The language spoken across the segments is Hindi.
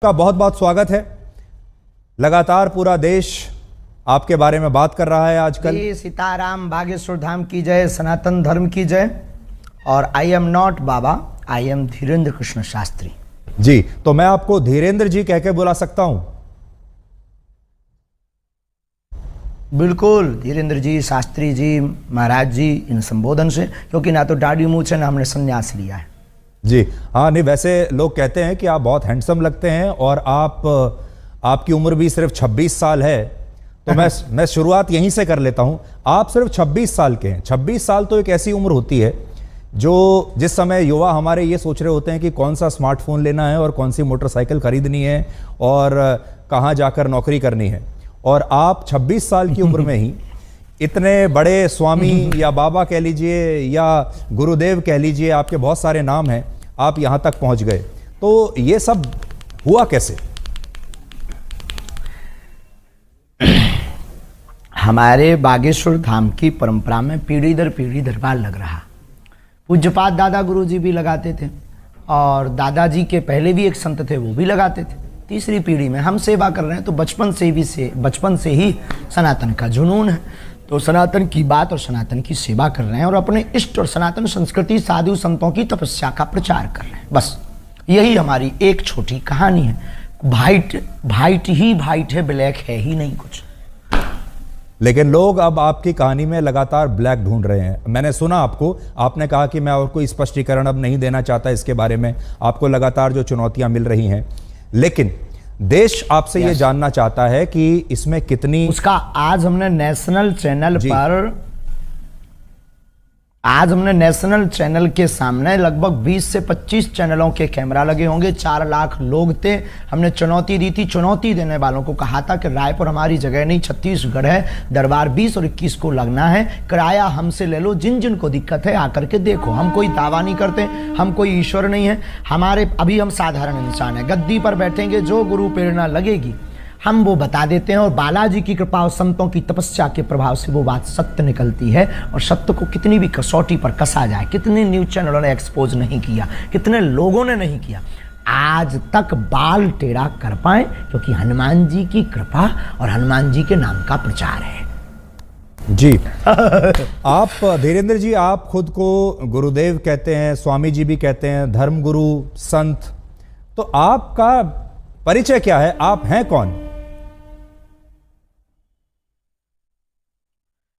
का बहुत बहुत स्वागत है। लगातार पूरा देश आपके बारे में बात कर रहा है आजकल। सीताराम, बागेश्वर धाम की जय, सनातन धर्म की जय। और I am not baba, I am Dhirendra Krishna Shastri ji. तो मैं आपको धीरेन्द्र जी कह के बुला सकता हूं? बिल्कुल, धीरेन्द्र जी, शास्त्री जी, महाराज जी, इन संबोधन से, क्योंकि ना तो दाढ़ी मूंछ है ना हमने संन्यास लिया है जी। हाँ, नहीं वैसे लोग कहते हैं कि आप बहुत हैंडसम लगते हैं और आपकी उम्र भी सिर्फ 26 साल है। तो मैं शुरुआत यहीं से कर लेता हूं। आप सिर्फ 26 साल के हैं। 26 साल तो एक ऐसी उम्र होती है जिस समय युवा हमारे ये सोच रहे होते हैं कि कौन सा स्मार्टफोन लेना है और कौन सी मोटरसाइकिल खरीदनी है और कहाँ जाकर नौकरी करनी है। और आप 26 साल की उम्र में ही इतने बड़े स्वामी या बाबा कह लीजिए या गुरुदेव कह लीजिए, आपके बहुत सारे नाम हैं, आप यहां तक पहुंच गए। तो ये सब हुआ कैसे? हमारे बागेश्वर धाम की परंपरा में पीढ़ी दर पीढ़ी दरबार लग रहा। पूज्यपाद दादा गुरु जी भी लगाते थे और दादाजी के पहले भी एक संत थे, वो भी लगाते थे। तीसरी पीढ़ी में हम सेवा कर रहे हैं, तो बचपन से ही सनातन का जुनून है। तो सनातन की बात और सनातन की सेवा कर रहे हैं और अपने इष्ट और सनातन संस्कृति, साधु संतों की तपस्या का प्रचार कर रहे हैं। बस यही हमारी एक छोटी कहानी है। वाइट ही वाइट है, ब्लैक है ही नहीं कुछ। लेकिन लोग अब आपकी कहानी में लगातार ब्लैक ढूंढ रहे हैं। मैंने सुना आपने कहा कि मैं और कोई स्पष्टीकरण अब नहीं देना चाहता इसके बारे में। आपको लगातार जो चुनौतियां मिल रही हैं, लेकिन देश आपसे ये जानना चाहता है कि इसमें कितनी उसका आज हमने नेशनल चैनल के सामने लगभग 20 से 25 चैनलों के कैमरा लगे होंगे। 4 लाख लोग थे। हमने चुनौती दी थी, चुनौती देने वालों को कहा था कि रायपुर हमारी जगह नहीं, छत्तीसगढ़ है, दरबार 20 और 21 को लगना है, किराया हमसे ले लो, जिन जिन को दिक्कत है आकर के देखो। हम कोई दावा नहीं करते, हम कोई ईश्वर नहीं है, अभी हम साधारण इंसान है। गद्दी पर बैठेंगे, जो गुरु प्रेरणा लगेगी हम वो बता देते हैं और बालाजी की कृपा और संतों की तपस्या के प्रभाव से वो बात सत्य निकलती है। और सत्य को कितनी भी कसौटी पर कसा जाए, कितने न्यूज चैनलों ने एक्सपोज नहीं किया, कितने लोगों ने नहीं किया, आज तक बाल टेढ़ा कर पाए, क्योंकि हनुमान जी की कृपा और हनुमान जी के नाम का प्रचार है जी। आप धीरेन्द्र जी, आप खुद को गुरुदेव कहते हैं, स्वामी जी भी कहते हैं, धर्मगुरु, संत। तो आपका परिचय क्या है? आप हैं कौन?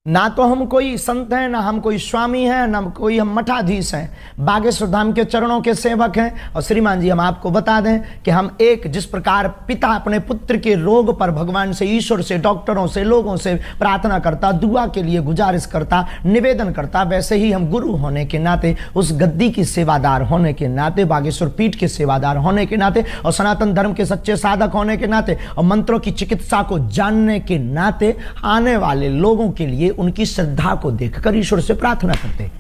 ना तो हम कोई संत हैं, ना हम कोई स्वामी हैं, ना कोई हम मठाधीश हैं। बागेश्वर धाम के चरणों के सेवक हैं। और श्रीमान जी, हम आपको बता दें कि हम जिस प्रकार पिता अपने पुत्र के रोग पर भगवान से, ईश्वर से, डॉक्टरों से, लोगों से प्रार्थना करता, दुआ के लिए गुजारिश करता, निवेदन करता, वैसे ही हम गुरु होने के नाते, उस गद्दी की सेवादार होने के नाते, बागेश्वर पीठ के सेवादार होने के नाते और सनातन धर्म के सच्चे साधक होने के नाते और मंत्रों की चिकित्सा को जानने के नाते आने वाले लोगों के लिए उनकी श्रद्धा को देखकर ईश्वर से प्रार्थना करते हैं।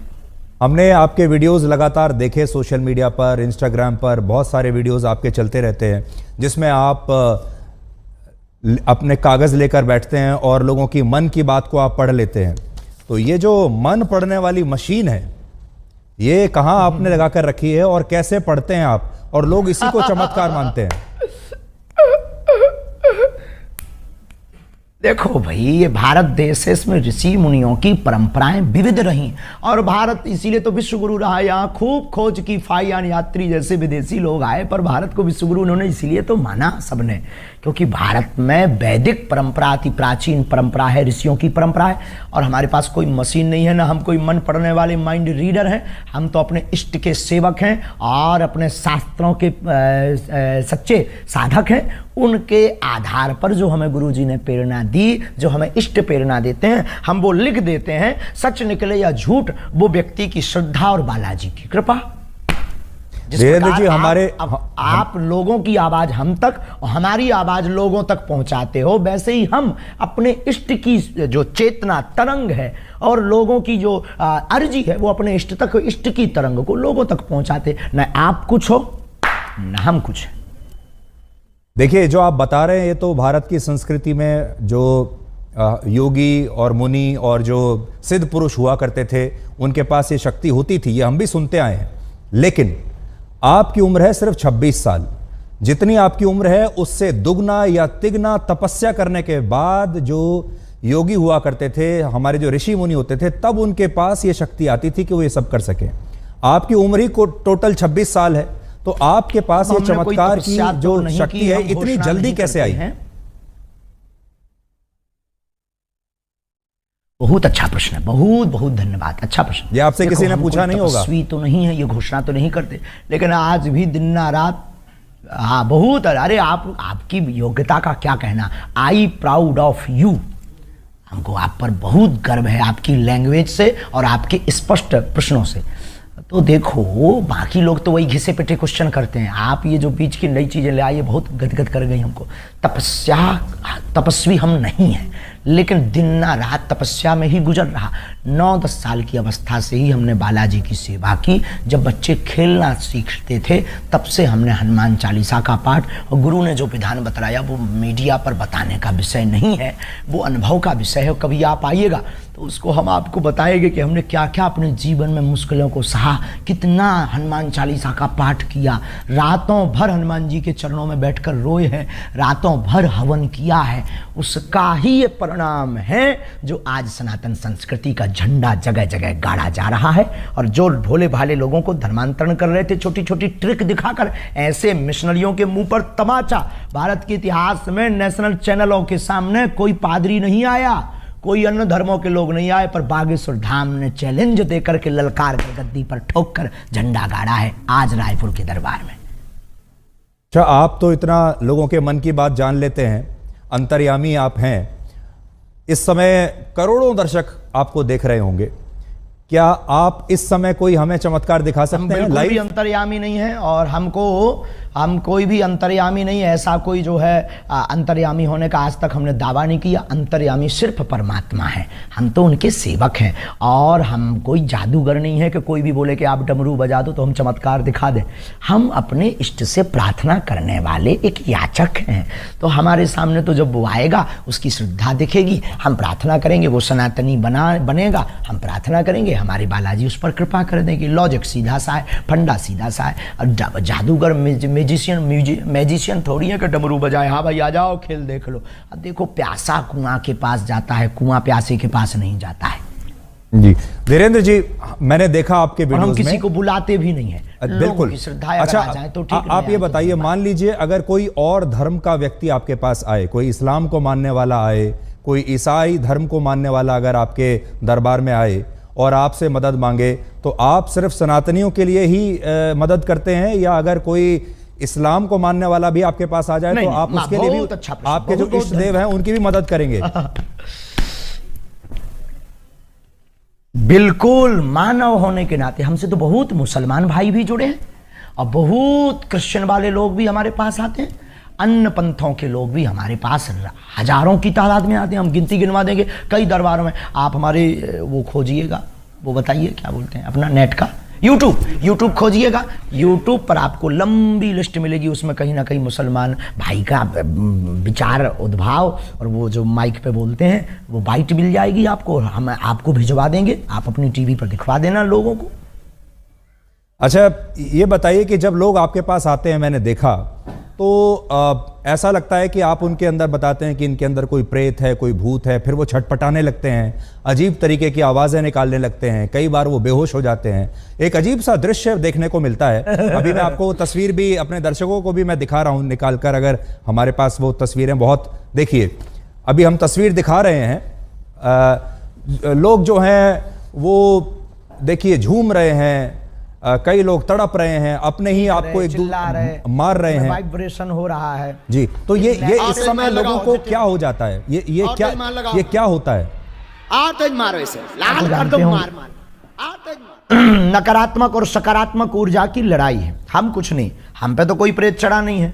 हमने आपके वीडियोस लगातार देखे सोशल मीडिया पर, इंस्टाग्राम पर बहुत सारे वीडियोस आपके चलते रहते हैं, जिसमें आप अपने कागज लेकर बैठते हैं और लोगों की मन की बात को आप पढ़ लेते हैं। तो ये जो मन पढ़ने वाली मशीन है, ये कहाँ आपने लगाकर रखी है और कैसे पढ़ते हैं आप? और लोग इसी को चमत्कार मानते हैं। देखो भाई, ये भारत देश है, इसमें ऋषि मुनियों की परंपराएं विविध रही और भारत इसीलिए तो विश्व गुरु रहा। यहाँ खूब खोज की फाइयान यात्री जैसे विदेशी लोग आए, पर भारत को विश्व गुरु उन्होंने इसीलिए तो माना सबने, क्योंकि भारत में वैदिक परंपरा, अति प्राचीन परंपरा है, ऋषियों की परंपरा है। और हमारे पास कोई मशीन नहीं है, ना हम कोई मन पढ़ने वाले माइंड रीडर हैं। हम तो अपने इष्ट के सेवक हैं और अपने शास्त्रों के सच्चे साधक हैं। उनके आधार पर जो हमें गुरु जी ने प्रेरणा दी, जो हमें इष्ट प्रेरणा देते हैं, हम वो लिख देते हैं। सच निकले या झूठ, वो व्यक्ति की श्रद्धा और बालाजी की कृपा। धीरेन्द्र जी, आप लोगों की आवाज हम तक और हमारी आवाज लोगों तक पहुंचाते हो, वैसे ही हम अपने इष्ट की जो चेतना तरंग है और लोगों की जो अर्जी है, वो अपने इष्ट तक, इष्ट की तरंग को लोगों तक पहुंचाते। न आप कुछ हो न हम कुछ। देखिए, जो आप बता रहे हैं ये तो भारत की संस्कृति में जो योगी और मुनि और जो सिद्ध पुरुष हुआ करते थे, उनके पास ये शक्ति होती थी, ये हम भी सुनते आए हैं। लेकिन आपकी उम्र है सिर्फ 26 साल। जितनी आपकी उम्र है उससे दुगना या तिगना तपस्या करने के बाद जो योगी हुआ करते थे, हमारे जो ऋषि मुनि होते थे, तब उनके पास ये शक्ति आती थी कि वो ये सब कर सके। आपकी उम्र ही को टोटल 26 साल है, तो आपके पास ये चमत्कार की जो शक्ति है इतनी जल्दी कैसे आई है? बहुत अच्छा प्रश्न है, बहुत बहुत धन्यवाद, अच्छा प्रश्न। ये आपसे किसी ने पूछा नहीं होगा। तपस्वी तो नहीं है, ये घोषणा तो नहीं करते, लेकिन आज भी दिन ना रात, हाँ बहुत। अरे आपकी योग्यता का क्या कहना, आई प्राउड ऑफ यू। हमको आप पर बहुत गर्व है, आपकी लैंग्वेज से और आपके स्पष्ट प्रश्नों से। तो देखो, बाकी लोग तो वही घिसे पिटे क्वेश्चन करते हैं, आप ये जो बीच की नई चीजें ले आइए बहुत गदगद कर गई हमको। तपस्वी हम नहीं हैं, लेकिन दिन ना रात तपस्या में ही गुजर रहा। 9-10 साल की अवस्था से ही हमने बालाजी की सेवा की। जब बच्चे खेलना सीखते थे तब से हमने हनुमान चालीसा का पाठ, और गुरु ने जो विधान बताया वो मीडिया पर बताने का विषय नहीं है, वो अनुभव का विषय है। कभी आप आइएगा तो उसको हम आपको बताएंगे कि हमने क्या क्या अपने जीवन में मुश्किलों को सहा, कितना हनुमान चालीसा का पाठ किया, रातों भर हनुमान जी के चरणों में बैठकर रोए हैं, रातों भर हवन किया है। उसका ही ये परिणाम है जो आज सनातन संस्कृति का झंडा जगह जगह गाड़ा जा रहा है। और जो भोले भाले लोगों को धर्मांतरण कर रहे थे छोटी छोटी ट्रिक दिखाकर, ऐसे मिशनरियों के मुंह पर तमाचा। भारत के इतिहास में नेशनल चैनलों के सामने कोई पादरी नहीं आया, कोई अन्य धर्मों के लोग नहीं आए, पर बागेश्वर धाम ने चैलेंज देकर के ललकार कर गद्दी पर ठोक कर झंडा गाड़ा है आज रायपुर के दरबार में। अच्छा, आप तो इतना लोगों के मन की बात जान लेते हैं, अंतर्यामी आप हैं। इस समय करोड़ों दर्शक आपको देख रहे होंगे, क्या आप इस समय कोई हमें चमत्कार दिखा सकते हैं? लाइव भी अंतर्यामी नहीं है, और हम कोई भी अंतर्यामी नहीं है। ऐसा कोई जो है अंतर्यामी होने का आज तक हमने दावा नहीं किया। अंतर्यामी सिर्फ परमात्मा है, हम तो उनके सेवक हैं। और हम कोई जादूगर नहीं है कि कोई भी बोले कि आप डमरू बजा दो तो हम चमत्कार दिखा दें। हम अपने इष्ट से प्रार्थना करने वाले एक याचक हैं। तो हमारे सामने तो जब वो आएगा उसकी श्रद्धा दिखेगी, हम प्रार्थना करेंगे, वो सनातनी बनेगा, हम प्रार्थना करेंगे, हमारे बालाजी उस पर कृपा कर देंगे। लॉजिक सीधा सा है, फंडा सीधा सा है। और जादूगर मैजिशियन थोड़ी है कि डमरू बजाए, हाँ भाई आ जाओ खेल देख लो। अब देखो, प्यासा कुआं के पास जाता है, कुआं प्यासे के पास नहीं जाता है। जी धीरेन्द्र जी, मैंने देखा आपके वीडियोस में, हम किसी को बुलाते भी नहीं है, बिल्कुल। अच्छा, तो ठीक, आप ये बताइए, मान लीजिए अगर कोई और धर्म का व्यक्ति आपके पास आए, कोई इस्लाम को मानने वाला आए, कोई ईसाई धर्म को मानने वाला अगर आपके दरबार में आए और आपसे मदद मांगे, तो आप सिर्फ सनातनियों के लिए ही मदद करते हैं, या अगर कोई इस्लाम को मानने वाला भी आपके पास आ जाए तो आप उसके लिए भी, आपके जो इष्ट देव हैं उनकी भी मदद करेंगे? बिल्कुल, मानव होने के नाते हमसे तो बहुत मुसलमान भाई भी जुड़े हैं, और बहुत क्रिश्चियन वाले लोग भी हमारे पास आते हैं, अन्य पंथों के लोग भी हमारे पास हजारों की तादाद में आते हैं। हम गिनती गिनवा देंगे कई दरबारों में। आप हमारे वो खोजिएगा, वो बताइए क्या बोलते हैं अपना नेट का, यूट्यूब खोजिएगा, यूट्यूब पर आपको लंबी लिस्ट मिलेगी। उसमें कहीं ना कहीं मुसलमान भाई का विचार उद्भाव और वो जो माइक पे बोलते हैं वो बाइट मिल जाएगी आपको, हम आपको भिजवा देंगे, आप अपनी टीवी पर दिखवा देना लोगों को। अच्छा, ये बताइए कि जब लोग आपके पास आते हैं, मैंने देखा तो ऐसा लगता है कि आप उनके अंदर बताते हैं कि इनके अंदर कोई प्रेत है, कोई भूत है, फिर वो छटपटाने लगते हैं, अजीब तरीके की आवाज़ें निकालने लगते हैं, कई बार वो बेहोश हो जाते हैं। एक अजीब सा दृश्य देखने को मिलता है। अभी मैं आपको वो तस्वीर भी अपने दर्शकों को भी मैं दिखा रहा हूँ निकाल कर, अगर हमारे पास वो तस्वीरें, बहुत देखिए अभी हम तस्वीर दिखा रहे हैं। लोग जो हैं वो देखिए झूम रहे हैं, कई लोग तड़प रहे हैं, अपने ही आपको एक मार रहे हैं, वाइब्रेशन हो रहा है जी। तो ये इस समय लोगों को क्या हो जाता है, ये क्या होता है? मारो इसे, लाल कर दो, मार। नकारात्मक और सकारात्मक ऊर्जा की लड़ाई है। हम कुछ नहीं, हम पे तो कोई प्रेत चढ़ा नहीं है।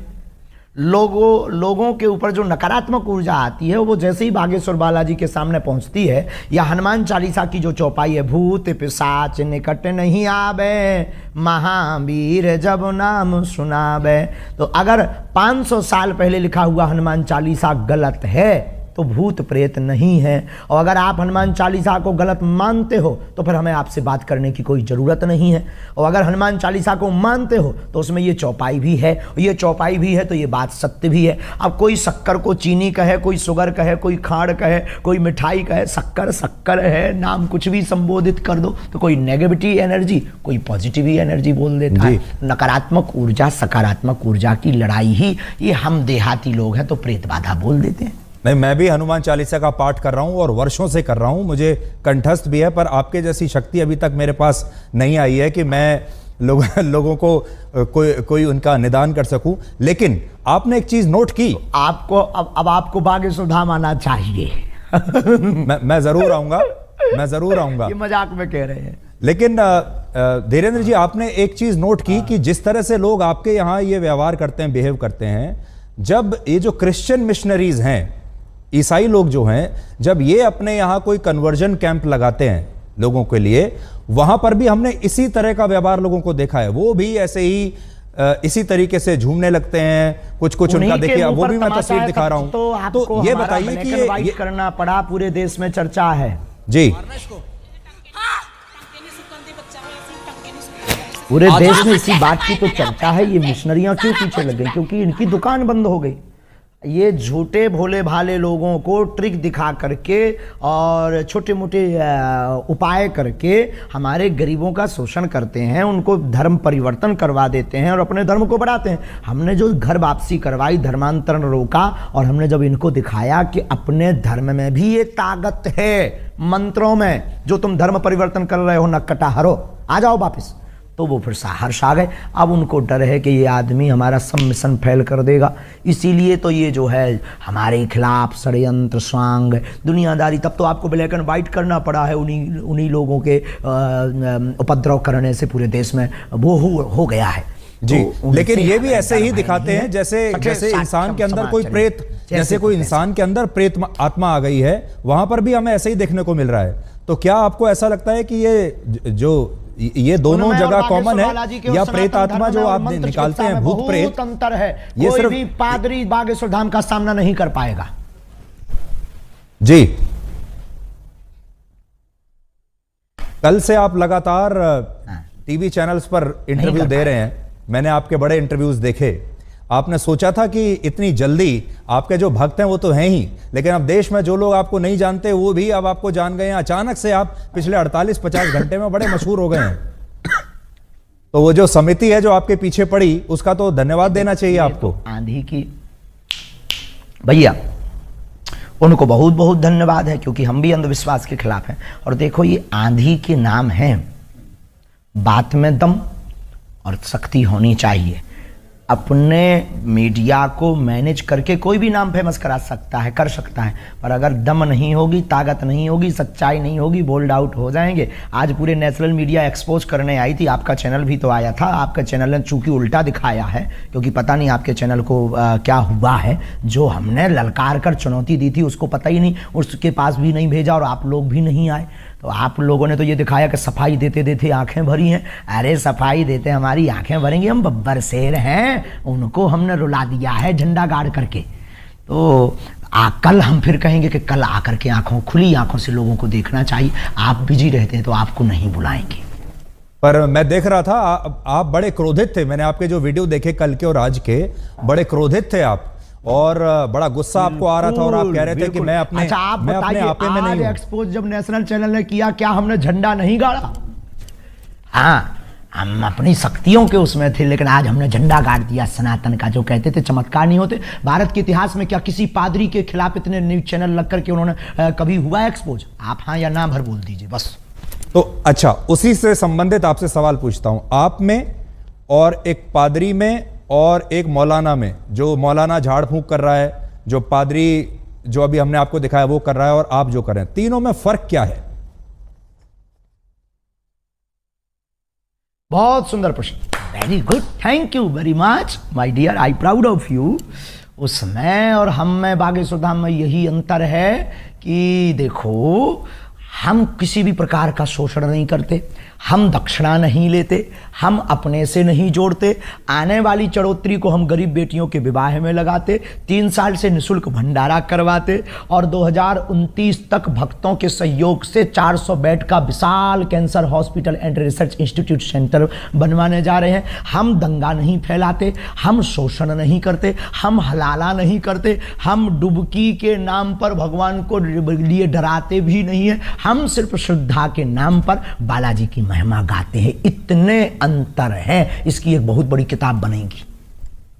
लोगों के ऊपर जो नकारात्मक ऊर्जा आती है वो जैसे ही बागेश्वर बालाजी के सामने पहुंचती है, या हनुमान चालीसा की जो चौपाई है, भूत पिशाच निकट नहीं आवे, महावीर जब नाम सुनावे। तो अगर 500 साल पहले लिखा हुआ हनुमान चालीसा गलत है तो भूत प्रेत नहीं है। और अगर आप हनुमान चालीसा को गलत मानते हो तो फिर हमें आपसे बात करने की कोई ज़रूरत नहीं है। और अगर हनुमान चालीसा को मानते हो तो उसमें ये चौपाई भी है, ये चौपाई भी है तो ये बात सत्य भी है। अब कोई शक्कर को चीनी कहे, कोई शुगर कहे, कोई खाड़ कहे, कोई मिठाई कहे, शक्कर शक्कर है, नाम कुछ भी संबोधित कर दो तो कोई नेगेटिव एनर्जी, कोई पॉजिटिव एनर्जी बोल देता है। नकारात्मक ऊर्जा सकारात्मक ऊर्जा की लड़ाई ही ये हम देहाती लोग हैं तो प्रेत बाधा बोल देते हैं। नहीं, मैं भी हनुमान चालीसा का पाठ कर रहा हूं और वर्षों से कर रहा हूं, मुझे कंठस्थ भी है, पर आपके जैसी शक्ति अभी तक मेरे पास नहीं आई है कि मैं लोगों को कोई उनका निदान कर सकूं। लेकिन आपने एक चीज नोट की, आपको अब आपको भाग्य सुधाम आना चाहिए। मैं जरूर आऊंगा, मैं जरूर आऊंगा। ये मजाक में कह रहे हैं। लेकिन धीरेन्द्र जी, आपने एक चीज नोट की कि जिस तरह से लोग आपके यहाँ ये व्यवहार करते हैं, बिहेव करते हैं, जब ये जो क्रिश्चियन मिशनरीज हैं, ईसाई लोग जो हैं, जब ये अपने यहाँ कोई कन्वर्जन कैंप लगाते हैं लोगों के लिए, वहां पर भी हमने इसी तरह का व्यवहार लोगों को देखा है। वो भी ऐसे ही इसी तरीके से झूमने लगते हैं, कुछ उनका देखिए, वो भी मैं तस्वीर दिखा रहा हूं। तो ये बताइए कि ये करना पड़ा, पूरे देश में चर्चा है जी, पूरे देश में इसी बात की तो चर्चा है। ये मिशनरियां क्यों पीछे लग गई? क्योंकि इनकी दुकान बंद हो गई। ये झूठे भोले भाले लोगों को ट्रिक दिखा करके और छोटे मोटे उपाय करके हमारे गरीबों का शोषण करते हैं, उनको धर्म परिवर्तन करवा देते हैं और अपने धर्म को बढ़ाते हैं। हमने जो घर वापसी करवाई, धर्मांतरण रोका, और हमने जब इनको दिखाया कि अपने धर्म में भी ये ताकत है, मंत्रों में जो तुम धर्म परिवर्तन कर रहे हो, नक्कटा हरो, आ जाओ वापस, तो वो फिर हर्ष आ गए। अब उनको डर है कि ये आदमी हमारा सब मिशन फेल कर देगा, इसीलिए तो ये जो है हमारे खिलाफ षड्यंत्र स्वांग दुनियादारी। तब तो आपको ब्लैक एंड वाइट करना पड़ा है, उन्हीं लोगों के उपद्रव करने से पूरे देश में वो हो गया है जी। तो लेकिन ये भी ऐसे ही दिखाते हैं जैसे इंसान के अंदर कोई प्रेत, जैसे कोई इंसान के अंदर प्रेत आत्मा आ गई है, वहां पर भी हमें ऐसे ही देखने को मिल रहा है। तो क्या आपको ऐसा लगता है कि ये दोनों जगह कॉमन है, या प्रेत आत्मा जो आप निकालते हैं, भूत प्रेत, अंतर है? ये कोई सिर्फ भी पादरी बागेश्वर धाम का सामना नहीं कर पाएगा जी। कल से आप लगातार टीवी चैनल्स पर इंटरव्यू दे रहे हैं, मैंने आपके बड़े इंटरव्यूज देखे। आपने सोचा था कि इतनी जल्दी, आपके जो भक्त हैं वो तो हैं ही, लेकिन अब देश में जो लोग आपको नहीं जानते वो भी अब आपको जान गए हैं। अचानक से आप पिछले 48-50 घंटे में बड़े मशहूर हो गए हैं। तो वो जो समिति है जो आपके पीछे पड़ी, उसका तो धन्यवाद देना चाहिए आपको। आंधी की भैया, उनको बहुत बहुत धन्यवाद है, क्योंकि हम भी अंधविश्वास के खिलाफ हैं। और देखो, ये आंधी के नाम है, बात में दम और शक्ति होनी चाहिए। अपने मीडिया को मैनेज करके कोई भी नाम फेमस करा सकता है, कर सकता है, पर अगर दम नहीं होगी, ताकत नहीं होगी, सच्चाई नहीं होगी, बोल्ड आउट हो जाएंगे। आज पूरे नेशनल मीडिया एक्सपोज करने आई थी, आपका चैनल भी तो आया था। आपका चैनल ने चूंकि उल्टा दिखाया है, क्योंकि पता नहीं आपके चैनल को क्या हुआ है। जो हमने ललकार कर चुनौती दी थी उसको पता ही नहीं, उसके पास भी नहीं भेजा और आप लोग भी नहीं आए। तो आप लोगों ने तो ये दिखाया कि सफाई देते देते आंखें भरी हैं। अरे सफाई देते हमारी आंखें भरेंगी, हम बब्बर शेर हैं, उनको हमने रुला दिया है झंडा गाड़ करके। तो कल हम फिर कहेंगे कि कल आकर के खुली आंखों से लोगों को देखना चाहिए। आप बिजी रहते हैं तो आपको नहीं बुलाएंगे। पर मैं देख रहा था आप बड़े क्रोधित थे, मैंने आपके जो वीडियो देखे कल के और आज के, बड़े क्रोधित थे आप, और बड़ा गुस्सा आपको आ रहा था, और आप कह रहे थे कि मैं अपने आपे में नहीं हूं। एक्सपोज जब नेशनल चैनल ने किया, क्या हमने झंडा नहीं गाड़ा? हाँ, हम अपनी शक्तियों के उसमें थे, लेकिन आज हमने झंडा गाड़ दिया सनातन का। जो कहते थे चमत्कार नहीं होते, भारत के इतिहास में क्या किसी पादरी के खिलाफ इतने न्यूज चैनल लग करके उन्होंने कभी हुआ एक्सपोज? आप हाँ या ना भर बोल दीजिए बस। तो अच्छा, उसी से संबंधित आपसे सवाल पूछता हूं। आप में और एक पादरी में और एक मौलाना में, जो मौलाना झाड़ फूंक कर रहा है, जो पादरी जो अभी हमने आपको दिखाया वो कर रहा है, और आप जो कर रहे हैं, तीनों में फर्क क्या है? बहुत सुंदर प्रश्न, very good, thank you very much my dear, I proud of you. उसमें और हम में, बागेश्वर धाम में यही अंतर है कि देखो, हम किसी भी प्रकार का शोषण नहीं करते, हम दक्षिणा नहीं लेते, हम अपने से नहीं जोड़ते, आने वाली चढ़ोतरी को हम गरीब बेटियों के विवाह में लगाते, 3 साल से निःशुल्क भंडारा करवाते और 2029 तक भक्तों के सहयोग से 400 बेड का विशाल cancer hospital and research institute centre बनवाने जा रहे हैं। हम दंगा नहीं फैलाते, हम शोषण नहीं करते, हम हलाला नहीं करते, हम डुबकी के नाम पर भगवान को लिए डराते भी नहीं है, हम सिर्फ श्रद्धा के नाम पर बालाजी की महिमा गाते हैं। इतने अंतर हैं, इसकी एक बहुत बड़ी किताब बनेगी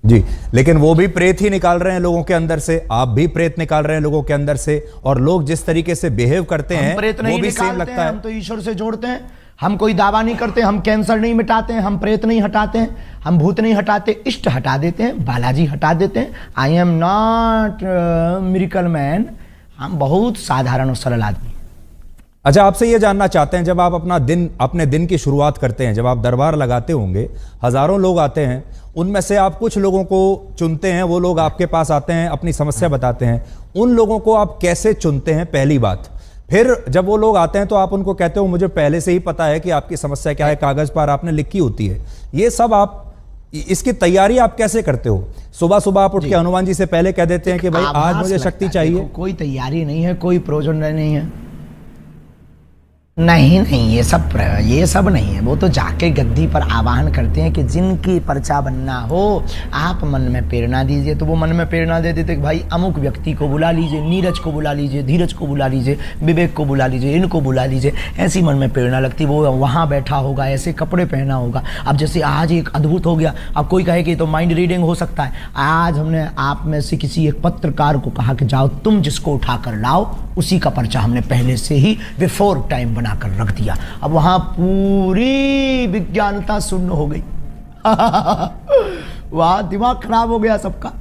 जी। लेकिन वो भी प्रेत ही निकाल रहे हैं लोगों के अंदर से, आप भी प्रेत निकाल रहे हैं लोगों के अंदर से, और लोग जिस तरीके से बिहेव करते हैं वो भी सेम लगता है। हम तो ईश्वर से जोड़ते हैं, हम कोई दावा नहीं करते, हम कैंसर नहीं मिटाते हैं, हम प्रेत नहीं हटाते हैं, हम भूत नहीं हटाते, इष्ट हटा देते हैं, बालाजी हटा देते हैं। आई एम नॉट मिरेकल मैन, हम बहुत साधारण और सरल आदमी। अच्छा, आपसे ये जानना चाहते हैं, जब आप अपने दिन की शुरुआत करते हैं, जब आप दरबार लगाते होंगे, हजारों लोग आते हैं, उनमें से आप कुछ लोगों को चुनते हैं, वो लोग आपके पास आते हैं, अपनी समस्या बताते हैं, उन लोगों को आप कैसे चुनते हैं, पहली बात। फिर जब वो लोग आते हैं तो आप उनको कहते हो मुझे पहले से ही पता है कि आपकी समस्या क्या है, कागज पर आपने लिखी होती है। ये सब आप, इसकी तैयारी आप कैसे करते हो? सुबह सुबह आप उठ के हनुमान जी से पहले कह देते हैं कि भाई आज मुझे शक्ति चाहिए? कोई तैयारी नहीं है, कोई प्रयोजन नहीं है, नहीं, ये सब नहीं है। वो तो जाके गद्दी पर आवाहन करते हैं कि जिनकी पर्चा बनना हो आप मन में प्रेरणा दीजिए, तो वो मन में प्रेरणा दे देते कि भाई अमुक व्यक्ति को बुला लीजिए, नीरज को बुला लीजिए, धीरज को बुला लीजिए, विवेक को बुला लीजिए, इनको बुला लीजिए। ऐसी मन में प्रेरणा लगती, वो वहाँ बैठा होगा, ऐसे कपड़े पहना होगा। अब जैसे आज एक अद्भुत हो गया, अब कोई कहे कि तो माइंड रीडिंग हो सकता है। आज हमने आप में से किसी एक पत्रकार को कहा कि जाओ तुम जिसको उठा कर लाओ, उसी का पर्चा हमने पहले से ही बिफोर टाइम बनाकर रख दिया। अब वहां पूरी विज्ञानता शून्य हो गई। वहां दिमाग खराब हो गया सबका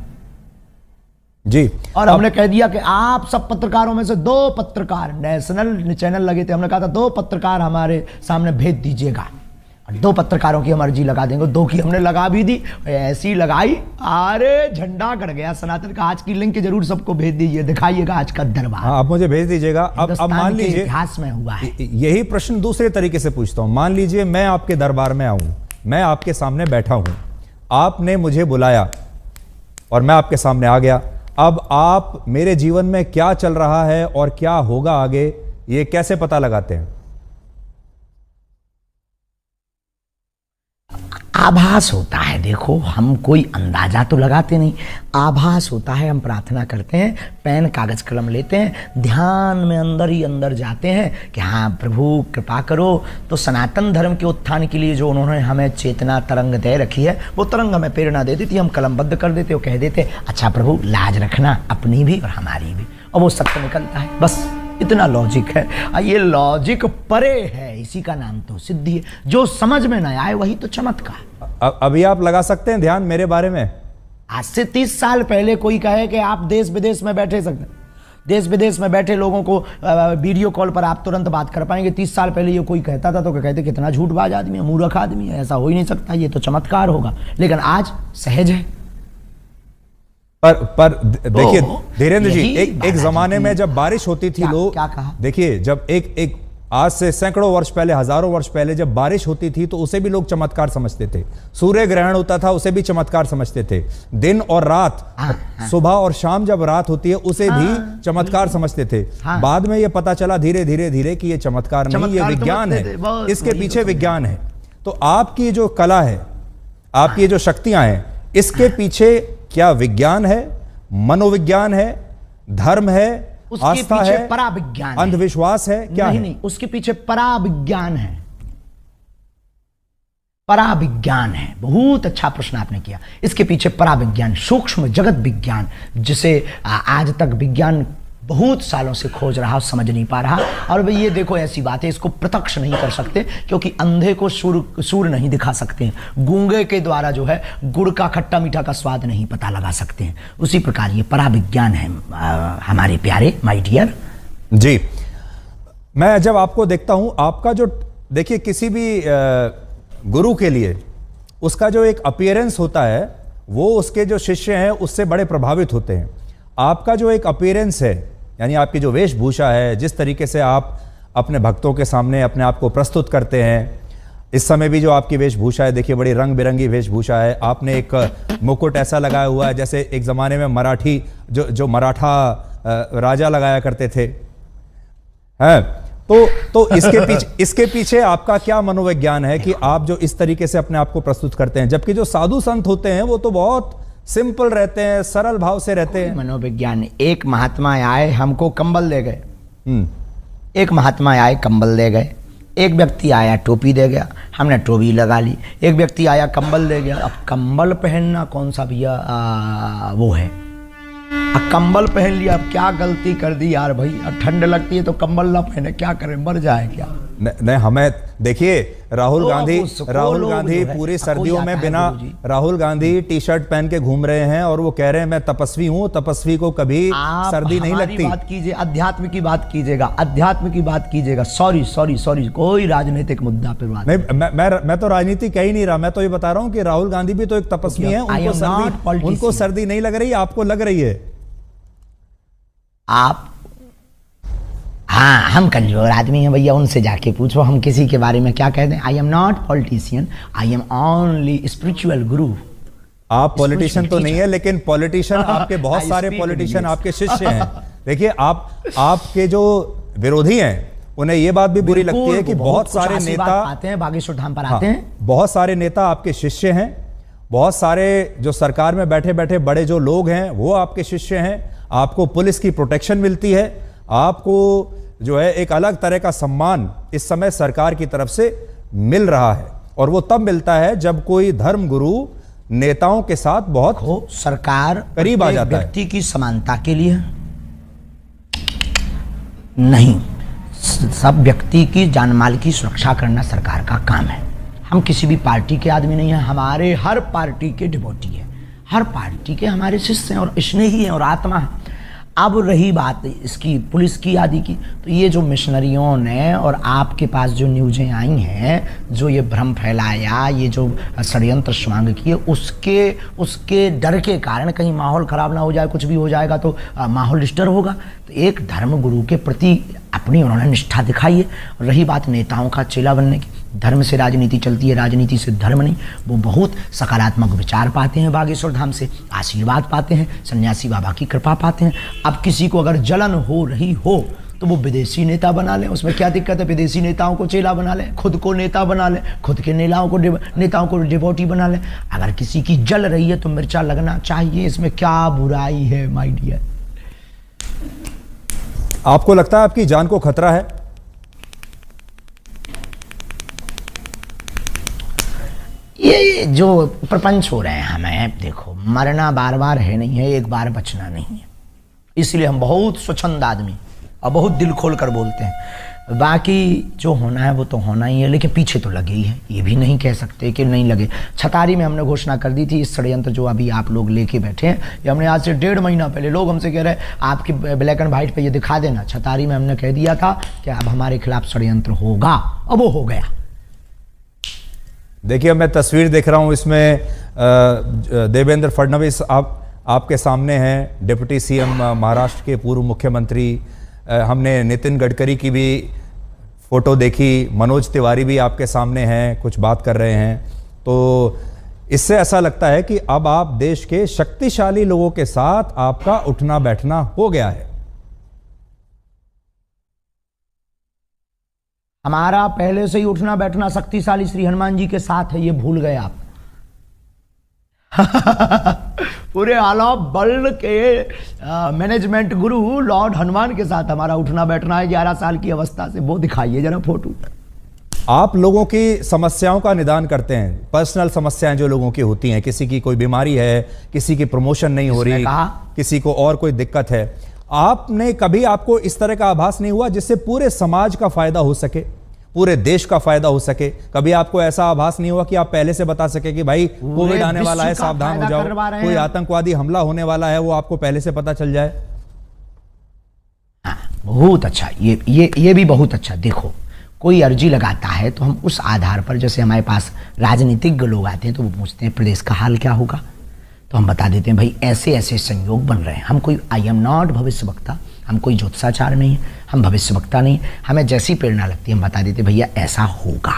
जी। और हमने कह दिया कि आप सब पत्रकारों में से 2 पत्रकार, नेशनल चैनल लगे थे, हमने कहा था 2 पत्रकार हमारे सामने भेज दीजिएगा, 2 पत्रकारों की हम अर्जी लगा देंगे। 2 की हमने लगा भी दी, ऐसी लगाई, अरे झंडा गड़ गया सनातन का। आज की लिंक जरूर सबको भेज दीजिए, दिखाइएगा आज का दरबार। हाँ, आप मुझे भेज दीजिएगा। अब मान लीजिए इतिहास में हुआ है। यही प्रश्न दूसरे तरीके से पूछता हूं। मान लीजिए मैं आपके दरबार में आऊं, मैं आपके सामने बैठा हूं, आपने मुझे बुलाया और मैं आपके सामने आ गया। अब आप मेरे जीवन में क्या चल रहा है और क्या होगा आगे, ये कैसे पता लगाते हैं? आभास होता है। देखो, हम कोई अंदाजा तो लगाते नहीं, आभास होता है। हम प्रार्थना करते हैं, पेन कागज कलम लेते हैं, ध्यान में अंदर ही अंदर जाते हैं कि हाँ प्रभु कृपा करो। तो सनातन धर्म के उत्थान के लिए जो उन्होंने हमें चेतना तरंग दे रखी है, वो तरंग हमें प्रेरणा दे देती, हम कलमबद्ध कर देते और कह देते अच्छा प्रभु लाज रखना अपनी भी और हमारी भी, और वो सत्य निकलता है। बस इतना लॉजिक है, ये लॉजिक परे है, इसी का नाम तो सिद्धि है। जो समझ में ना आए वही तो चमत्कार। अभी आप लगा सकते हैं ध्यान मेरे बारे में? आज से 30 साल पहले कोई कहे कि आप देश विदेश में बैठे सकते, देश विदेश में बैठे लोगों को वीडियो कॉल पर आप तुरंत बात कर पाएंगे। 30 साल पहले ये कोई कहता था तो कहते कितना झूठबाज आदमी है, मूर्ख आदमी है, ऐसा हो ही नहीं सकता, ये तो चमत्कार होगा। लेकिन आज सहज है। पर देखिए धीरेन्द्र जी, एक जमाने में जब बारिश होती थी, लोग क्या कहा? देखिए, जब एक आज से सैकड़ों वर्ष पहले, हजारों वर्ष पहले जब बारिश होती थी तो उसे भी लोग चमत्कार समझते थे। सूर्य ग्रहण होता था, उसे भी चमत्कार समझते थे। दिन और रात, सुबह और शाम जब रात होती है, उसे भी चमत्कार समझते थे। बाद में यह पता चला धीरे धीरे धीरे कि यह चमत्कार नहीं, यह विज्ञान है, इसके पीछे विज्ञान है। तो आपकी जो कला है, आपकी जो शक्तियां हैं, इसके पीछे क्या विज्ञान है, मनोविज्ञान है, धर्म है, आस्था है, पराविज्ञान, अंधविश्वास है, क्या नहीं, है? नहीं, उसके पीछे पराविज्ञान है। पराविज्ञान है। बहुत अच्छा प्रश्न आपने किया। इसके पीछे पराविज्ञान, सूक्ष्म जगत विज्ञान, जिसे आज तक विज्ञान बहुत सालों से खोज रहा, समझ नहीं पा रहा। और ये देखो, ऐसी बात है, इसको प्रत्यक्ष नहीं कर सकते क्योंकि अंधे को सूर नहीं दिखा सकते हैं, गूंगे के द्वारा जो है गुड़ का खट्टा मीठा का स्वाद नहीं पता लगा सकते हैं। उसी प्रकार ये पराविज्ञान है हमारे प्यारे माय डियर जी। मैं जब आपको देखता हूं, आपका जो, देखिए किसी भी गुरु के लिए उसका जो एक अपीयरेंस होता है, वो उसके जो शिष्य हैं उससे बड़े प्रभावित होते हैं। आपका जो एक अपीयरेंस है, यानी आपकी जो वेशभूषा है, जिस तरीके से आप अपने भक्तों के सामने अपने आप को प्रस्तुत करते हैं, इस समय भी जो आपकी वेशभूषा है, देखिए बड़ी रंग बिरंगी वेशभूषा है। आपने एक मुकुट ऐसा लगाया हुआ है जैसे एक जमाने में मराठी जो मराठा राजा लगाया करते थे, है। तो इसके पीछे आपका क्या मनोविज्ञान है कि आप जो इस तरीके से अपने आप को प्रस्तुत करते हैं, जबकि जो साधु संत होते हैं वो तो बहुत सिंपल रहते हैं, सरल भाव से रहते हैं। मनोविज्ञान, एक महात्मा आए हमको कंबल दे गए, एक महात्मा आए कंबल दे गए, एक व्यक्ति आया टोपी दे गया, हमने टोपी लगा ली, एक व्यक्ति आया कंबल दे गया। अब कंबल पहनना कौन सा भैया वो है, अब कंबल पहन लिया, अब क्या गलती कर दी यार भाई, अब ठंड लगती है तो कंबल ना पहने, क्या करें, मर जाए क्या। नहीं हमें देखिए राहुल गांधी पूरी सर्दियों में बिना राहुल गांधी टी शर्ट पहन के घूम रहे हैं और वो कह रहे हैं मैं तपस्वी हूं, तपस्वी को कभी सर्दी नहीं लगती। बात कीजिए, अध्यात्म की बात कीजिएगा, अध्यात्म की बात कीजिएगा। सॉरी कोई राजनीतिक मुद्दा पर बात नहीं। मैं तो राजनीति कह ही नहीं रहा, मैं तो ये बता रहा हूँ कि राहुल गांधी भी तो एक तपस्वी है, उनको सर्दी नहीं लग रही, आपको लग रही है। आप हाँ, हम कमजोर आदमी हैं भैया, उनसे जाके पूछो, हम किसी के बारे में क्या कह दें। आई am not politician, I am only spiritual गुरु। आप पॉलिटिशियन तो नहीं है, लेकिन पॉलिटिशियन आपके बहुत सारे पॉलिटिशियन आपके शिष्य हैं। देखिए आपके जो विरोधी हैं उन्हें यह बात भी बुरी लगती है कि बहुत सारे नेता आते हैं बागेश्वर धाम पर आते हैं, बहुत सारे नेता आपके शिष्य हैं, बहुत सारे जो सरकार में बैठे बैठे बड़े जो लोग हैं वो आपके शिष्य हैं। आपको पुलिस की प्रोटेक्शन मिलती है, आपको जो है एक अलग तरह का सम्मान इस समय सरकार की तरफ से मिल रहा है, और वो तब मिलता है जब कोई धर्म गुरु नेताओं के साथ बहुत सरकार करीब आ जाता है। व्यक्ति की समानता के लिए नहीं, सब व्यक्ति की जानमाल की सुरक्षा करना सरकार का काम है। हम किसी भी पार्टी के आदमी नहीं हैं, हमारे हर पार्टी के डिवोटी है, हर पार्टी के हमारे शिष्य हैं और स्नेही हैं और आत्मा है। अब रही बात इसकी पुलिस की आदि की, तो ये जो मिशनरियों ने और आपके पास जो न्यूज़ें आई हैं, जो ये भ्रम फैलाया, ये जो षड्यंत्र स्वांग किए, उसके डर के कारण कहीं माहौल ख़राब ना हो जाए, कुछ भी हो जाएगा तो माहौल डिस्टर्ब होगा। तो एक धर्म गुरु के प्रति अपनी उन्होंने निष्ठा दिखाई है। रही बात नेताओं का चेला बनने की, धर्म से राजनीति चलती है, राजनीति से धर्म नहीं। वो बहुत सकारात्मक विचार पाते हैं, बागेश्वर धाम से आशीर्वाद पाते हैं, सन्यासी बाबा की कृपा पाते हैं। अब किसी को अगर जलन हो रही हो तो वो विदेशी नेता बना ले, उसमें क्या दिक्कत है। विदेशी नेताओं को चेला बना ले, खुद को नेता बना ले, खुद के नेताओं को डिवोटी बना ले। अगर किसी की जल रही है तो मिर्चा लगना चाहिए, इसमें क्या बुराई है माय डियर। आपको लगता है आपकी जान को खतरा है? ये जो प्रपंच हो रहे हैं हमें, देखो मरना बार बार है नहीं है, एक बार बचना नहीं है, इसलिए हम बहुत स्वच्छंद आदमी और बहुत दिल खोल कर बोलते हैं। बाकी जो होना है वो तो होना ही है, लेकिन पीछे तो लगे ही है, ये भी नहीं कह सकते कि नहीं लगे। छतारी में हमने घोषणा कर दी थी, इस षड्यंत्र जो अभी आप लोग लेके बैठे हैं, ये हमने आज से 1.5 महीना पहले, लोग हमसे कह रहे हैं आपके ब्लैक एंड व्हाइट पे ये दिखा देना। छतारी में हमने कह दिया था कि अब हमारे खिलाफ षड्यंत्र होगा, अब वो हो गया। देखिए मैं तस्वीर देख रहा हूं, इसमें देवेंद्र फडणवीस आपके सामने हैं, डिप्टी सीएम महाराष्ट्र के पूर्व मुख्यमंत्री। हमने नितिन गडकरी की भी फोटो देखी, मनोज तिवारी भी आपके सामने हैं, कुछ बात कर रहे हैं। तो इससे ऐसा लगता है कि अब आप देश के शक्तिशाली लोगों के साथ आपका उठना बैठना हो गया है। हमारा पहले से ही उठना बैठना शक्तिशाली श्री हनुमान जी के साथ है, ये भूल गए आप। पूरे आला बल के मैनेजमेंट गुरु लॉर्ड हनुमान के साथ हमारा उठना बैठना है 11 साल की अवस्था से। वो दिखाइए जरा फोटो। आप लोगों की समस्याओं का निदान करते हैं, पर्सनल समस्याएं जो लोगों की होती हैं, किसी की कोई बीमारी है, किसी की प्रमोशन नहीं हो रही, किसी को और कोई दिक्कत है। आपने कभी, आपको इस तरह का आभास नहीं हुआ जिससे पूरे समाज का फायदा हो सके, पूरे देश का फायदा हो सके? कभी आपको ऐसा आभास नहीं हुआ कि आप पहले से बता सके कि भाई कोविड आने वाला है, सावधान हो जाओ, कोई आतंकवादी हमला होने वाला है, वो आपको पहले से पता चल जाए? हाँ, बहुत अच्छा, ये भी बहुत अच्छा। देखो कोई अर्जी लगाता है तो हम उस आधार पर, जैसे हमारे पास राजनीतिक लोग आते हैं तो वो पूछते हैं प्रदेश का हाल क्या होगा, तो हम बता देते हैं भाई ऐसे ऐसे संयोग बन रहे हैं। हम कोई, आई एम नॉट भविष्य वक्ता, हम कोई ज्योतिषाचार नहीं है, हम भविष्य वक्ता नहीं, हमें जैसी प्रेरणा लगती है हम बता देते भैया ऐसा होगा।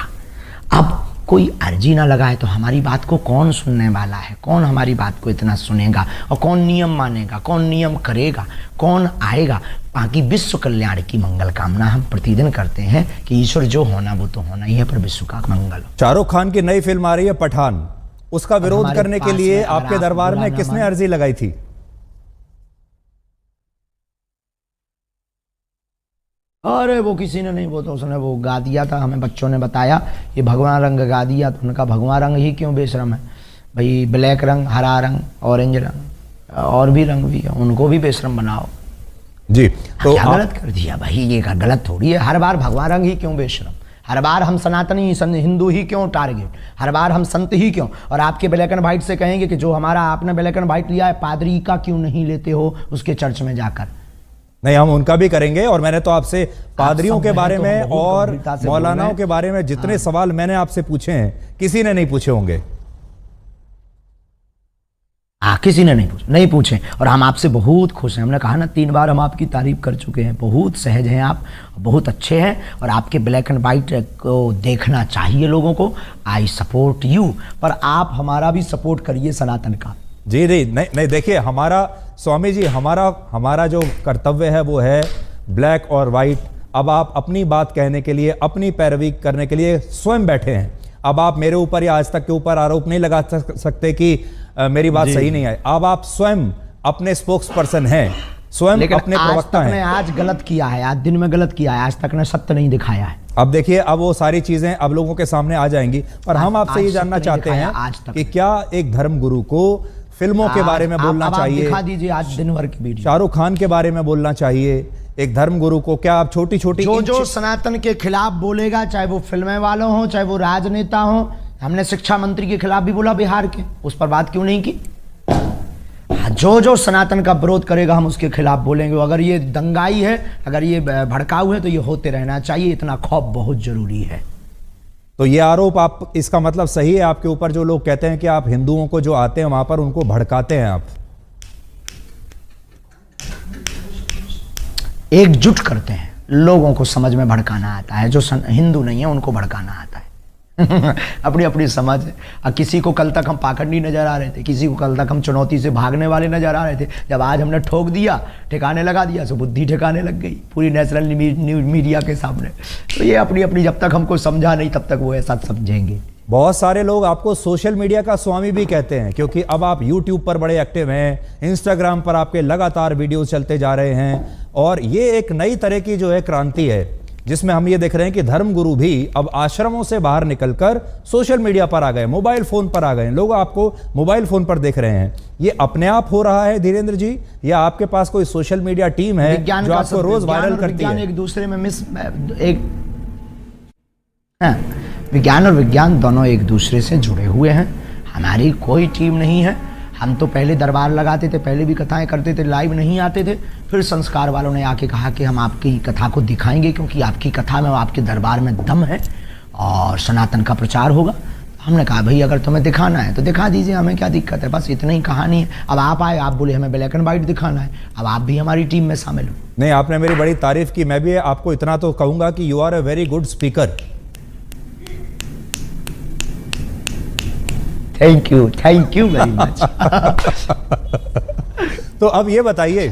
अब कोई अर्जी ना लगाए तो हमारी बात को कौन सुनने वाला है, कौन हमारी बात को इतना सुनेगा, और कौन नियम मानेगा, कौन नियम करेगा, कौन आएगा। बाकी विश्व कल्याण की मंगल कामना हम प्रतिदिन करते हैं कि ईश्वर जो होना वो तो होना ही है, पर विश्व का मंगल हो। शाहरुख खान की नई फिल्म आ रही है पठान, उसका विरोध करने के लिए आपके दरबार में किसने अर्जी लगाई थी? अरे वो किसी ने नहीं, वो तो उसने वो गा दिया था, हमें बच्चों ने बताया ये भगवा रंग गा दिया, तो उनका भगवा रंग ही क्यों बेशरम है भाई, ब्लैक रंग, हरा रंग, ऑरेंज रंग और भी रंग भी है, उनको भी बेशरम बनाओ जी। तो क्या गलत कर दिया भाई, ये गलत थोड़ी है। हर बार भगवा रंग ही क्यों बेशरम, हर बार हम सनातनी हिंदू ही क्यों टारगेट, हर बार हम संत ही क्यों। और आपके ब्लैक एंड व्हाइट से कहेंगे कि जो हमारा आपने ब्लैक एंड व्हाइट लिया है पादरी का क्यों नहीं लेते हो उसके चर्च में जाकर। नहीं, हम उनका भी करेंगे। और मैंने तो आपसे पादरियों के बारे में और मौलानाओं के बारे में जितने सवाल मैंने आपसे पूछे हैं किसी ने नहीं पूछे होंगे। किसी ने नहीं पूछे और हम आपसे बहुत खुश हैं। हमने कहा ना 3 बार हम आपकी तारीफ कर चुके हैं, बहुत सहज हैं आप, बहुत अच्छे हैं और आपके ब्लैक एंड वाइट को देखना चाहिए लोगों को। आई सपोर्ट यू, पर आप हमारा भी सपोर्ट करिए सनातन का। जी जी, नहीं देखिए, हमारा स्वामी जी, हमारा जो कर्तव्य है वो है ब्लैक और वाइट। अब आप अपनी बात कहने के लिए, अपनी पैरवी करने के लिए स्वयं बैठे हैं। अब आप मेरे ऊपर या आज तक के ऊपर आरोप नहीं लगा सकते कि मेरी बात सही नहीं है। अब आप स्वयं अपने स्पोक्स पर्सन हैं, स्वयं अपने प्रवक्ता हैं। आज गलत किया है, आज दिन में गलत किया है, आज तक ने सत्य नहीं दिखाया है। अब देखिए, अब वो सारी चीजें अब लोगों के सामने आ जाएंगी। पर हम आपसे ये जानना चाहते हैं कि क्या एक धर्म गुरु को फिल्मों के बारे में बोलना चाहिए? दिखा दीजिए आज दिन भर की वीडियो। शाहरुख खान के बारे में बोलना चाहिए एक धर्म गुरु को? क्या आप छोटी छोटी जो सनातन के खिलाफ बोलेगा, चाहे वो फिल्में वालों हो, चाहे वो राजनेता हो, हमने शिक्षा मंत्री के खिलाफ भी बोला बिहार के, उस पर बात क्यों नहीं की? जो सनातन का विरोध करेगा हम उसके खिलाफ बोलेंगे। अगर ये दंगाई है, अगर ये भड़काऊ है तो ये होते रहना चाहिए, इतना खौफ बहुत जरूरी है। तो ये आरोप आप, इसका मतलब सही है आपके ऊपर जो लोग कहते हैं कि आप हिंदुओं को जो आते हैं वहां पर उनको भड़काते हैं? आप एकजुट करते हैं, लोगों को समझ में भड़काना आता है, जो हिंदू नहीं है उनको भड़काना आता है। अपनी अपनी समझ है। किसी को कल तक हम पाखंडी नजर आ रहे थे, किसी को कल तक हम चुनौती से भागने वाले नजर आ रहे थे, जब आज हमने ठोक दिया, ठिकाने लगा दिया, तो बुद्धि ठिकाने लग गई पूरी नेशनल मीडिया के सामने। तो ये अपनी अपनी, जब तक हमको समझा नहीं तब तक वो ऐसा समझेंगे। बहुत सारे लोग आपको सोशल मीडिया का स्वामी भी कहते हैं, क्योंकि अब आप यूट्यूब पर बड़े एक्टिव हैं, इंस्टाग्राम पर आपके लगातार वीडियो चलते जा रहे हैं, और ये एक नई तरह की जो है क्रांति है, जिसमें हम ये देख रहे हैं कि धर्मगुरु भी अब आश्रमों से बाहर निकलकर सोशल मीडिया पर आ गए, मोबाइल फोन पर आ गए। लोग आपको मोबाइल फोन पर देख रहे हैं। ये अपने आप हो रहा है धीरेन्द्र जी, या आपके पास कोई सोशल मीडिया टीम है जो आपको रोज वायरल करती है? एक दूसरे में विज्ञान और विज्ञान दोनों एक दूसरे से जुड़े हुए हैं। हमारी कोई टीम नहीं है। हम तो पहले दरबार लगाते थे, पहले भी कथाएं करते थे, लाइव नहीं आते थे। फिर संस्कार वालों ने आके कहा कि हम आपकी कथा को दिखाएंगे, क्योंकि आपकी कथा में, आपके दरबार में दम है और सनातन का प्रचार होगा। हमने कहा भाई अगर तुम्हें दिखाना है तो दिखा दीजिए, हमें क्या दिक्कत है, बस इतनी ही कहानी है। अब आप आए, आप बोले हमें ब्लैक एंड व्हाइट दिखाना है, अब आप भी हमारी टीम में शामिल हो। नहीं, आपने मेरी बड़ी तारीफ की। मैं भी आपको इतना तो कहूंगा कि you are a very good speaker. Thank you very much. तो अब ये बताइए,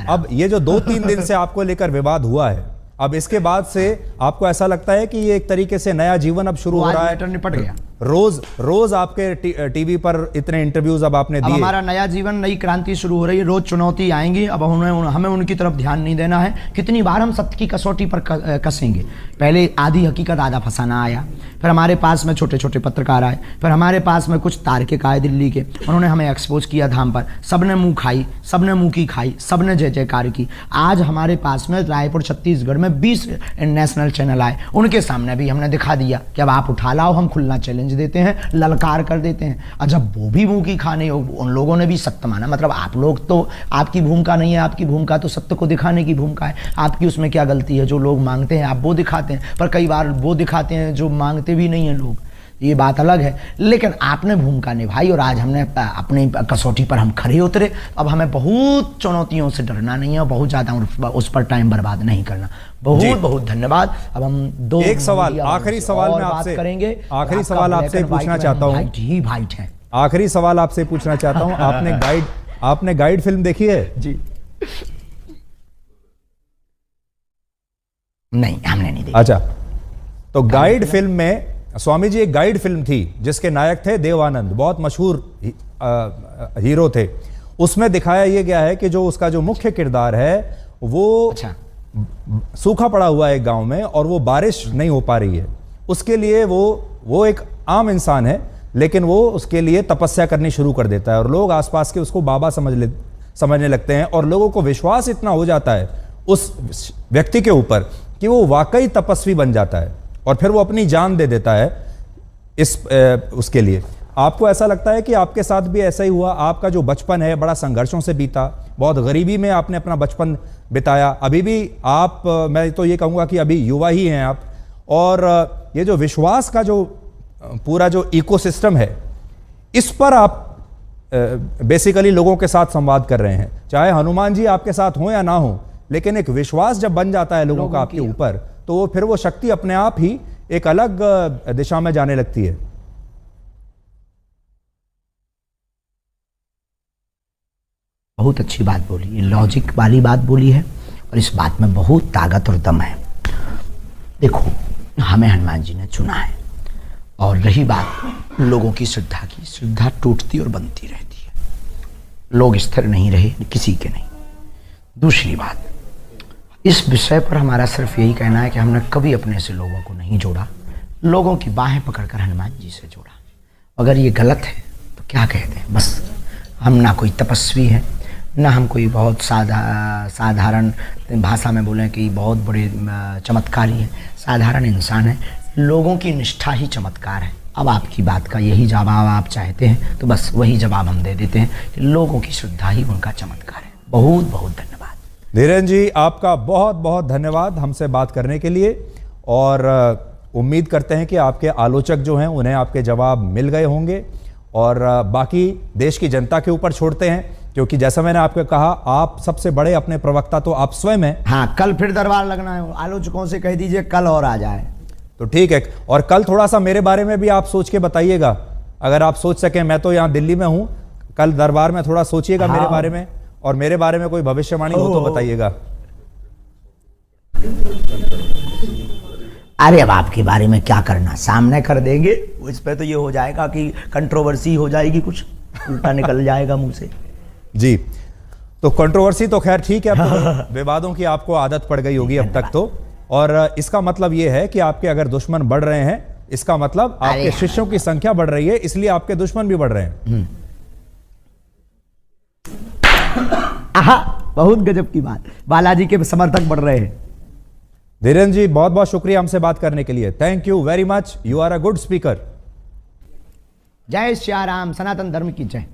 अब ये जो 2-3 दिन से आपको लेकर विवाद हुआ है, अब इसके बाद से आपको ऐसा लगता है कि ये एक तरीके से नया जीवन अब शुरू हो रहा है? निपट गया। रोज आपके टीवी पर इतने इंटरव्यूज अब आपने दिए। हमारा नया जीवन, नई क्रांति शुरू हो रही है। रोज चुनौती आएंगी, अब हमें उनकी तरफ ध्यान नहीं देना है। कितनी बार हम सत्य की कसौटी पर कसेंगे। पहले आधी हकीकत आधा फसाना आया, फिर हमारे पास में छोटे छोटे पत्रकार आए, फिर हमारे पास में कुछ तार्किक आए दिल्ली के, उन्होंने हमें एक्सपोज किया धाम पर। सबने मुंह खाई, सबने मुंह की खाई, सबने जय जयकार की। आज हमारे पास में रायपुर छत्तीसगढ़ में 20 नेशनल चैनल आए, उनके सामने भी हमने दिखा दिया कि अब आप उठा लाओ, हम खुलना चैलेंज देते हैं, ललकार कर देते हैं। और जब वो भी मुंह की खाने, उन लोगों ने भी सत्य माना। मतलब आप लोग तो, आपकी भूमिका नहीं है, आपकी भूमिका तो सत्य को दिखाने की भूमिका है। आपकी उसमें क्या गलती है? जो लोग मांगते हैं आप वो दिखाते हैं, पर कई बार वो दिखाते हैं जो मांगते भी नहीं है लोग। ये बात अलग है, लेकिन आपने भूमिका निभाई और आज हमने अपनी कसौटी पर हम खड़े उतरे। अब हमें बहुत चुनौतियों से डरना नहीं है और बहुत ज़्यादा उस पर टाइम बर्बाद नहीं करना। बहुत बहुत धन्यवाद। अब हम एक सवाल, आखिरी सवाल में आपसे करेंगे। आखिरी सवाल आपसे पूछना चाहता हूँ, वाइट है। आखिरी सवाल आपसे पूछना चाहता हूँ, आपने गाइड फिल्म देखी है? जी नहीं, हमने नहीं देखी। अच्छा, तो गाइड फिल्म में स्वामी जी एक गाइड फिल्म थी जिसके नायक थे देव आनंद, बहुत मशहूर हीरो थे। उसमें दिखाया यह गया है कि जो उसका जो मुख्य किरदार है वो अच्छा सूखा पड़ा हुआ है एक गांव में और वो बारिश नहीं हो पा रही है। उसके लिए वो एक आम इंसान है, लेकिन वो उसके लिए तपस्या करनी शुरू कर देता है और लोग आसपास के उसको बाबा समझने लगते हैं और लोगों को विश्वास इतना हो जाता है उस व्यक्ति के ऊपर कि वो वाकई तपस्वी बन जाता है और फिर वो अपनी जान दे देता है उसके लिए। आपको ऐसा लगता है कि आपके साथ भी ऐसा ही हुआ? आपका जो बचपन है बड़ा संघर्षों से बीता, बहुत गरीबी में आपने अपना बचपन बिताया। अभी भी आप, मैं तो ये कहूँगा कि अभी युवा ही हैं आप, और ये जो विश्वास का जो पूरा जो इकोसिस्टम है, इस पर आप बेसिकली लोगों के साथ संवाद कर रहे हैं। चाहे हनुमान जी आपके साथ हों या ना हो, लेकिन एक विश्वास जब बन जाता है लोगों का आपके ऊपर, तो वो फिर वो शक्ति अपने आप ही एक अलग दिशा में जाने लगती है। बहुत अच्छी बात बोली, ये लॉजिक वाली बात बोली है और इस बात में बहुत ताकत और दम है। देखो, हमें हनुमान जी ने चुना है और रही बात लोगों की श्रद्धा की, श्रद्धा टूटती और बनती रहती है, लोग स्थिर नहीं रहे, किसी के नहीं। दूसरी बात, इस विषय पर हमारा सिर्फ यही कहना है कि हमने कभी अपने से लोगों को नहीं जोड़ा, लोगों की बाहें पकड़कर हनुमान जी से जोड़ा। अगर ये गलत है तो क्या कहते हैं, बस हम ना कोई तपस्वी है, ना हम कोई बहुत साधारण भाषा में बोलें कि बहुत बड़े चमत्कारी हैं, साधारण इंसान है। लोगों की निष्ठा ही चमत्कार है। अब आपकी बात का यही जवाब आप चाहते हैं तो बस वही जवाब हम दे देते हैं कि लोगों की श्रद्धा ही उनका चमत्कार है। बहुत बहुत धन्यवाद धीरेन्द्र जी, आपका बहुत बहुत धन्यवाद हमसे बात करने के लिए, और उम्मीद करते हैं कि आपके आलोचक जो हैं उन्हें आपके जवाब मिल गए होंगे, और बाकी देश की जनता के ऊपर छोड़ते हैं, क्योंकि जैसा मैंने आपको कहा, आप सबसे बड़े अपने प्रवक्ता तो आप स्वयं हैं। हाँ, कल फिर दरबार लगना है, आलोचकों से कह दीजिए कल और आ जाए तो ठीक है। और कल थोड़ा सा मेरे बारे में भी आप सोच के बताइएगा, अगर आप सोच सकें। मैं तो यहाँ दिल्ली में हूँ, कल दरबार में थोड़ा सोचिएगा मेरे बारे में, और मेरे बारे में कोई भविष्यवाणी हो तो बताइएगा। अरे अब आपके बारे में क्या करना, सामने कर देंगे, उस पर तो ये हो जाएगा कि कंट्रोवर्सी हो जाएगी, कुछ उल्टा निकल जाएगा मुंह से। जी, तो कंट्रोवर्सी तो खैर ठीक है, अब तो विवादों की आपको आदत पड़ गई होगी अब तक तो, और इसका मतलब ये है कि आपके अगर दुश्मन बढ़ रहे हैं, इसका मतलब आपके शिष्यों की संख्या बढ़ रही है, इसलिए आपके दुश्मन भी बढ़ रहे हैं। आहा, बहुत गजब की बात, बालाजी के समर्थक बढ़ रहे हैं। धीरेन्द्र जी, बहुत बहुत शुक्रिया हमसे बात करने के लिए। Thank you very much, you are a good speaker. जय श्री राम, सनातन धर्म की जय।